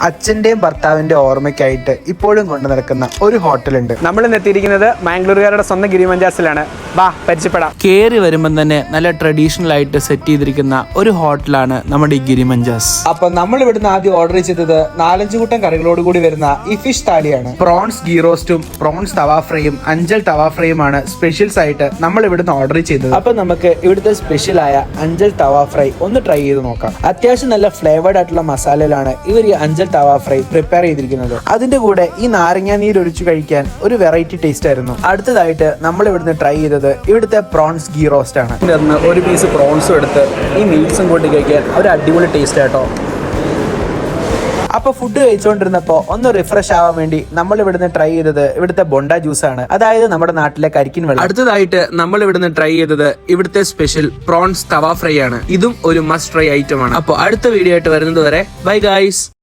അച്ഛന്റെയും ഭർത്താവിന്റെ ഓർമ്മയ്ക്കായിട്ട് ഇപ്പോഴും കൊണ്ടു നടക്കുന്ന ഒരു ഹോട്ടലുണ്ട്. നമ്മൾ ഇന്ന് എത്തിയിരിക്കുന്നത് മാംഗ്ലൂരുകാരുടെ സ്വന്തം ഗിരിമഞ്ചാസിലാണ്. വാ പരിചയപ്പെടാം. കേറി വരുമ്പം തന്നെ നല്ല ട്രഡീഷണൽ ആയിട്ട് സെറ്റ് ചെയ്തിരിക്കുന്ന ഒരു ഹോട്ടലാണ് നമ്മുടെ ഈ ഗിരിമഞ്ചാസ്. അപ്പൊ നമ്മൾ ഇവിടുന്ന് ആദ്യം ഓർഡർ ചെയ്തത് 4-5 കൂട്ടം കറികളോട് കൂടി വരുന്ന ഈ ഫിഷ് താലിയാണ്. പ്രോൺസ് ഗീ റോസ്റ്റും പ്രോൺസ് തവ ഫ്രൈയും അഞ്ചൽ തവ ഫ്രൈയും ആണ് സ്പെഷ്യൽസ് ആയിട്ട് നമ്മൾ ഇവിടുന്ന് ഓർഡർ ചെയ്തത്. അപ്പൊ നമുക്ക് ഇവിടുത്തെ സ്പെഷ്യൽ ആയ അഞ്ചൽ തവ ഫ്രൈ ഒന്ന് ട്രൈ ചെയ്ത് നോക്കാം. അത്യാവശ്യം നല്ല ഫ്ലേവേർഡ് ആയിട്ടുള്ള മസാലയിലാണ് ഇവർ ഈ അഞ്ചൽ തവ ഫ്രൈ പ്രിപ്പയർ ചെയ്തിരിക്കുന്നത്. അതിന്റെ കൂടെ ഈ നാരങ്ങ നീര് ഒഴിച്ചു കഴിക്കാൻ ഒരു വെറൈറ്റി ടേസ്റ്റ് ആയിരുന്നു. അടുത്തതായിട്ട് നമ്മൾ ഇവിടുന്ന് ട്രൈ ചെയ്തത് ഇവിടുത്തെ പ്രോൺസ് ഗീ റോസ്റ്റ് ആണ്. ഇതിന് ഒരു പീസ് പ്രോൺസും എടുത്ത് ഈ മീൽസും കൂട്ടി കഴിക്കാൻ ഒരു അടിപൊളി ടേസ്റ്റ് ആട്ടോ. അപ്പൊ ഫുഡ് കഴിച്ചുകൊണ്ടിരുന്നപ്പോ ഒന്ന് റിഫ്രഷ് ആവാൻ വേണ്ടി നമ്മൾ ഇവിടുന്ന് ട്രൈ ചെയ്തത് ഇവിടുത്തെ ബൊണ്ട ജ്യൂസ് ആണ്. അതായത് നമ്മുടെ നാട്ടിലെ കരിക്കിൻ വെള്ളം. അടുത്തതായിട്ട് നമ്മൾ ഇവിടുന്ന് ട്രൈ ചെയ്തത് ഇവിടുത്തെ സ്പെഷ്യൽ പ്രോൺസ് തവ ഫ്രൈ ആണ്. ഇതും ഒരു മസ്റ്റ് ട്രൈ ഐറ്റം ആണ്. അപ്പോൾ അടുത്ത വീഡിയോ ആയിട്ട് വരുന്നത് വരെ ബൈ ഗൈസ്.